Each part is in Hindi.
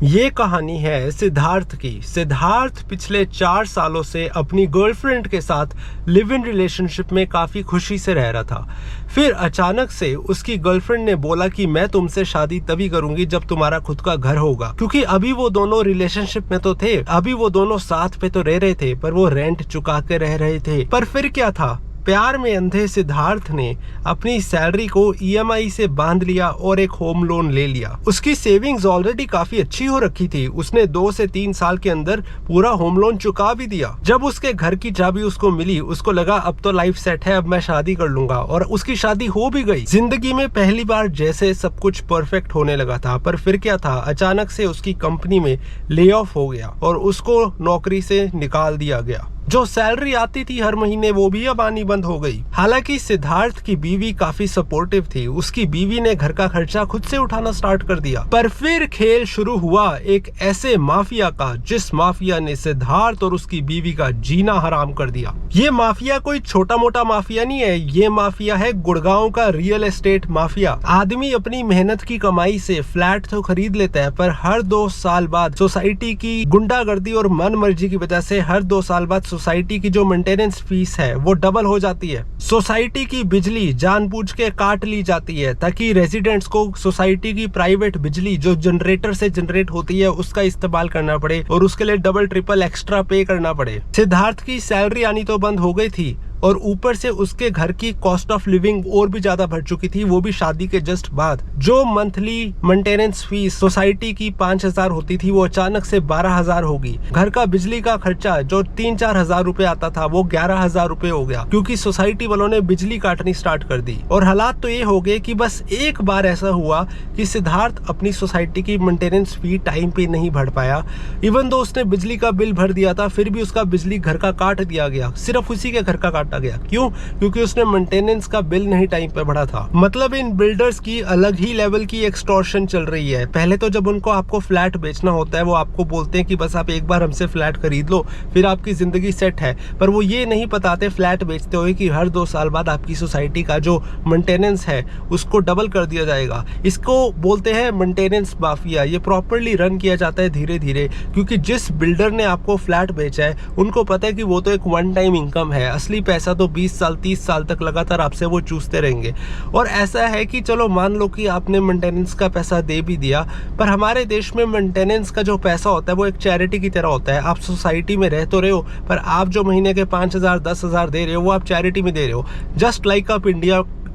ये कहानी है सिद्धार्थ की। सिद्धार्थ पिछले 4 सालों से अपनी गर्लफ्रेंड के साथ लिव इन रिलेशनशिप में काफी खुशी से रह रहा था। फिर अचानक से उसकी गर्लफ्रेंड ने बोला कि मैं तुमसे शादी तभी करूंगी जब तुम्हारा खुद का घर होगा, क्योंकि अभी वो दोनों रिलेशनशिप में तो थे, अभी वो दोनों साथ पे तो रह रहे थे, पर वो रेंट चुका के रह रहे थे। पर फिर क्या था, प्यार में अंधे सिद्धार्थ ने अपनी सैलरी को ईएमआई से बांध लिया और एक होम लोन ले लिया। उसकी सेविंग्स ऑलरेडी काफी अच्छी हो रखी थी। उसने 2 से 3 साल के अंदर पूरा होम लोन चुका भी दिया। जब उसके घर की चाबी उसको मिली, उसको लगा अब तो लाइफ सेट है, अब मैं शादी कर लूंगा, और उसकी शादी हो भी गई। जिंदगी में पहली बार जैसे सब कुछ परफेक्ट होने लगा था। पर फिर क्या था, अचानक से उसकी कंपनी में ले ऑफ हो गया और उसको नौकरी से निकाल दिया गया। जो सैलरी आती थी हर महीने, वो भी अब आनी बंद हो गई। हालांकि सिद्धार्थ की बीवी काफी सपोर्टिव थी। उसकी बीवी ने घर का खर्चा खुद से उठाना स्टार्ट कर दिया। पर फिर खेल शुरू हुआ एक ऐसे माफिया का, जिस माफिया ने सिद्धार्थ और उसकी बीवी का जीना हराम कर दिया। ये माफिया कोई छोटा मोटा माफिया नहीं है, ये माफिया है गुड़गांव का रियल एस्टेट माफिया। आदमी अपनी मेहनत की कमाई से फ्लैट तो खरीद लेता है, पर हर 2 साल बाद सोसाइटी की गुंडागर्दी और मन मर्जी की वजह से हर 2 साल बाद सोसाइटी की जो मेंटेनेंस फीस है वो डबल हो जाती है। सोसाइटी की बिजली जानबूझ के काट ली जाती है ताकि रेजिडेंट्स को सोसाइटी की प्राइवेट बिजली जो जनरेटर से जनरेट होती है उसका इस्तेमाल करना पड़े, और उसके लिए डबल ट्रिपल एक्स्ट्रा पे करना पड़े। सिद्धार्थ की सैलरी आनी तो बंद हो गई थी, और ऊपर से उसके घर की कॉस्ट ऑफ लिविंग और भी ज्यादा बढ़ चुकी थी, वो भी शादी के जस्ट बाद। जो मंथली मेंटेनेंस फीस सोसाइटी की 5,000 होती थी, वो अचानक से 12,000 होगी। घर का बिजली का खर्चा जो 3-4 हजार रुपए आता था, वो 11,000 रुपए हो गया, क्योंकि सोसाइटी वालों ने बिजली काटनी स्टार्ट कर दी। और हालात तो ये हो गए कि बस एक बार ऐसा हुआ कि सिद्धार्थ अपनी सोसाइटी की मेंटेनेंस फी टाइम पे नहीं भर पाया। इवन दो उसने बिजली का बिल भर दिया था, फिर भी उसका बिजली घर का काट दिया गया, सिर्फ उसी के घर का गया। क्यों? क्योंकि उसने मेंटेनेंस का बिल नहीं टाइम पे भरा था। मतलब इन बिल्डर्स की अलग ही लेवल की एक्सटॉर्शन चल रही है। पहले तो जब उनको आपको फ्लैट बेचना होता है, वो आपको बोलते हैं कि बस आप एक बार हमसे फ्लैट खरीद लो, फिर आपकी जिंदगी सेट है। पर वो ये नहीं बताते फ्लैट बेचते हुए कि हर 2 साल बाद आपकी सोसाइटी का जो मेंटेनेंस है उसको डबल कर दिया जाएगा। इसको बोलते हैं मेंटेनेंस माफिया। ये प्रॉपरली रन किया जाता है धीरे धीरे, क्योंकि जिस बिल्डर ने आपको फ्लैट बेचा है उनको पता है कि वो तो एक वन टाइम इनकम है, असली पैसा तो 20 साल 30 साल तक लगातार आपसे वो चूसते रहेंगे। और ऐसा है कि चलो मान लो कि आपने मेंटेनेंस का पैसा दे भी दिया, पर हमारे देश में मेंटेनेंस का जो पैसा होता है वो एक चैरिटी की तरह होता है। आप सोसाइटी में रह तो रहे हो, पर आप जो महीने के 5,000 10,000 दे रहे हो, वो आप चैरिटी में दे रहे हो। जस्ट लाइक आप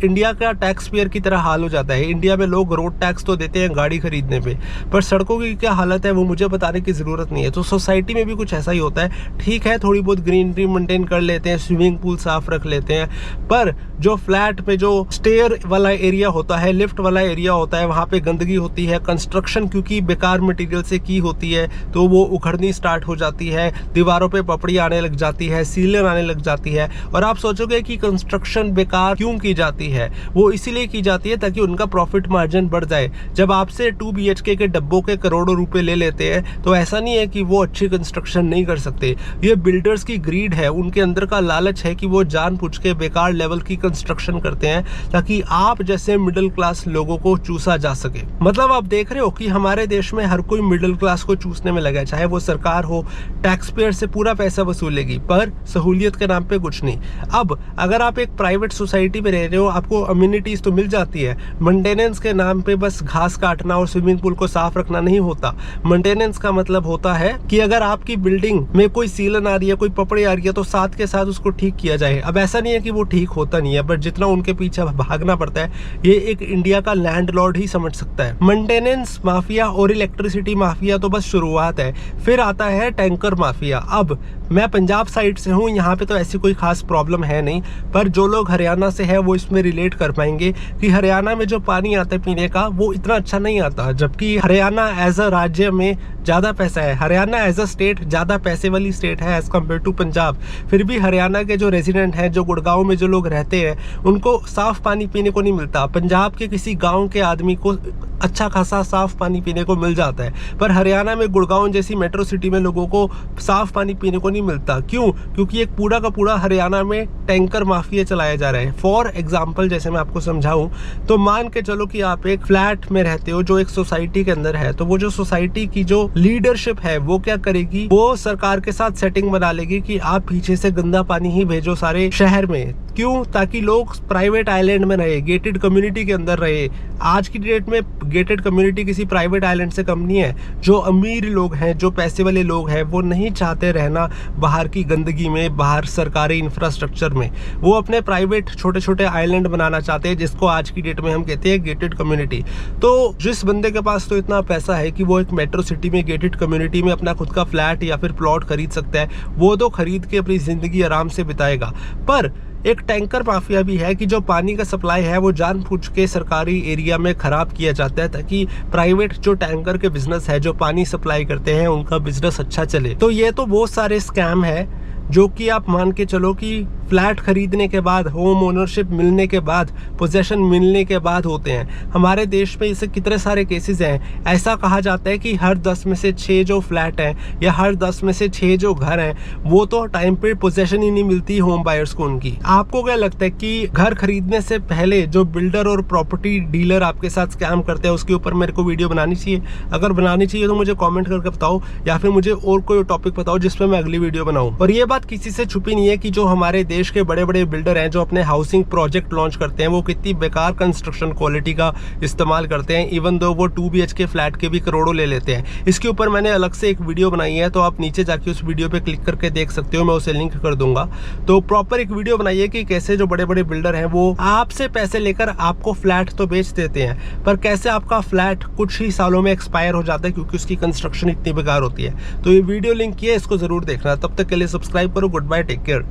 इंडिया का टैक्स पेयर की तरह हाल हो जाता है। इंडिया में लोग रोड टैक्स तो देते हैं गाड़ी खरीदने पे, पर सड़कों की क्या हालत है वो मुझे बताने की जरूरत नहीं है। तो सोसाइटी में भी कुछ ऐसा ही होता है। ठीक है, थोड़ी बहुत ग्रीनरी मेंटेन कर लेते हैं, स्विमिंग पूल साफ रख लेते हैं, पर जो फ्लैट पे जो स्टेयर वाला एरिया होता है, लिफ्ट वाला एरिया होता है, वहां पे गंदगी होती है। कंस्ट्रक्शन क्योंकि बेकार मटेरियल से की होती है तो वो उखड़नी स्टार्ट हो जाती है, दीवारों पे पपड़ी आने लग जाती है, सीलन आने लग जाती है। और आप सोचोगे कि कंस्ट्रक्शन बेकार क्यों की जाती है? वो इसीलिए की जाती है ताकि उनका प्रॉफिट मार्जिन बढ़ जाए। जब आपसे 2 BHK के डब्बों के करोड़ों रुपए ले लेते हैं, तो ऐसा नहीं है कि वो अच्छी कंस्ट्रक्शन नहीं कर सकते। ये बिल्डर्स की ग्रीड है, उनके अंदर का लालच है कि वो जानबूझ के बेकार लेवल की कंस्ट्रक्शन करते हैं ताकि आप जैसे मिडिल क्लास लोगों को चूसा जा सके। मतलब आप देख रहे हो कि हमारे देश में हर कोई मिडिल क्लास को चूसने में लगा है, चाहे वो सरकार हो, टैक्स पेयर से पूरा पैसा वसूलेगी, पर सहूलियत के नाम पे कुछ नहीं। अब अगर आप एक प्राइवेट सोसाइटी में रह रहे हो, आपको अम्यूनिटीज तो मिल जाती है। मेंटेनेंस के नाम पे बस घास काटना और स्विमिंग पूल को साफ रखना नहीं होता। मेंटेनेंस का मतलब होता है कि अगर आपकी बिल्डिंग में कोई सीलन आ रही है, कोई पपड़ी आ रही है, तो साथ के साथ उसको ठीक किया जाए। अब ऐसा नहीं है कि वो ठीक होता नहीं है, बट जितना उनके पीछे भागना पड़ता है, ये एक इंडिया का लैंडलॉर्ड ही समझ सकता है। मेंटेनेंस माफिया और इलेक्ट्रिसिटी माफिया तो बस शुरुआत है, फिर आता है टैंकर माफिया। अब मैं पंजाब साइड से हूँ, यहाँ पे तो ऐसी कोई खास प्रॉब्लम है नहीं, पर जो लोग हरियाणा से है वो इसमें रिलेट कर पाएंगे कि हरियाणा में जो पानी आता है पीने का, वो इतना अच्छा नहीं आता। जबकि हरियाणा एज अ राज्य में ज़्यादा पैसा है। हरियाणा एज अ स्टेट ज़्यादा पैसे वाली स्टेट है एज़ कम्पेयर टू पंजाब। फिर भी हरियाणा के जो रेजिडेंट हैं, जो गुड़गांव में जो लोग रहते हैं, उनको साफ़ पानी पीने को नहीं मिलता। पंजाब के किसी गाँव के आदमी को अच्छा खासा साफ़ पानी पीने को मिल जाता है, पर हरियाणा में गुड़गांव जैसी मेट्रो सिटी में लोगों को साफ़ पानी पीने को नहीं मिलता। क्यों? क्योंकि एक पूरा का पूरा हरियाणा में टैंकर माफिया चलाया जा रहा है। फॉर एग्जाम्पल जैसे मैं आपको समझाऊं तो मान के चलो कि आप एक फ्लैट में रहते हो जो एक सोसाइटी के अंदर है, तो वो जो सोसाइटी की जो लीडरशिप है वो क्या करेगी, वो सरकार के साथ सेटिंग बना लेगी कि आप पीछे से गंदा पानी ही भेजो सारे शहर में। क्यों? ताकि लोग प्राइवेट आइलैंड में रहे, गेटेड कम्युनिटी के अंदर रहे। आज की डेट में गेटेड कम्युनिटी किसी प्राइवेट आइलैंड से कम नहीं है। जो अमीर लोग हैं, जो पैसे वाले लोग हैं, वो नहीं चाहते रहना बाहर की गंदगी में, बाहर सरकारी इंफ्रास्ट्रक्चर में। वो अपने प्राइवेट छोटे छोटे आइलैंड बनाना चाहते हैं, जिसको आज की डेट में हम कहते हैं गेटेड कम्युनिटी। तो जिस बंदे के पास तो इतना पैसा है कि वो एक मेट्रो सिटी में गेटेड कम्युनिटी में अपना खुद का फ्लैट या फिर प्लॉट खरीद सकता है, वो तो खरीद के अपनी ज़िंदगी आराम से बिताएगा। पर एक टैंकर माफिया भी है कि जो पानी का सप्लाई है वो जानबूझ के सरकारी एरिया में ख़राब किया जाता है, ताकि प्राइवेट जो टैंकर के बिजनेस है, जो पानी सप्लाई करते हैं, उनका बिजनेस अच्छा चले। तो ये तो बहुत सारे स्कैम है जो कि आप मान के चलो कि फ्लैट खरीदने के बाद, होम ओनरशिप मिलने के बाद, पोजेशन मिलने के बाद होते हैं। हमारे देश में इससे कितने सारे केसेस हैं। ऐसा कहा जाता है कि हर 10 में से 6 जो फ्लैट हैं या हर 10 में से 6 जो घर हैं, वो तो टाइम पे पोजेशन ही नहीं मिलती होम बायर्स को उनकी। आपको क्या लगता है कि घर खरीदने से पहले जो बिल्डर और प्रॉपर्टी डीलर आपके साथ स्कैम करते हैं, उसके ऊपर मेरे को वीडियो बनानी चाहिए? अगर बनानी चाहिए तो मुझे कॉमेंट करके बताओ, या फिर मुझे और कोई टॉपिक बताओ जिसपे मैं अगली वीडियो बनाऊँ। और ये बात किसी से छुपी नहीं है कि जो हमारे देश के बड़े बड़े बिल्डर हैं, जो अपने हाउसिंग प्रोजेक्ट लॉन्च करते हैं, वो कितनी बेकार कंस्ट्रक्शन क्वालिटी का इस्तेमाल करते हैं। इवन दो वो 2 BHK फ्लैट के भी करोड़ों ले लेते हैं। इसके ऊपर मैंने अलग से एक वीडियो बनाई है, तो आप नीचे जाके उस वीडियो पे क्लिक करके देख सकते हो, मैं उसे लिंक कर दूंगा। तो प्रॉपर एक वीडियो बनाइए कि कैसे जो बड़े बड़े बिल्डर हैं वो आपसे पैसे लेकर आपको फ्लैट तो बेच देते हैं, पर कैसे आपका फ्लैट कुछ ही सालों में एक्सपायर हो जाता है क्योंकि उसकी कंस्ट्रक्शन इतनी बेकार होती है। तो ये वीडियो लिंक किया, इसको जरूर देखना। तब तक के लिए सब्सक्राइब करो। Goodbye, take care.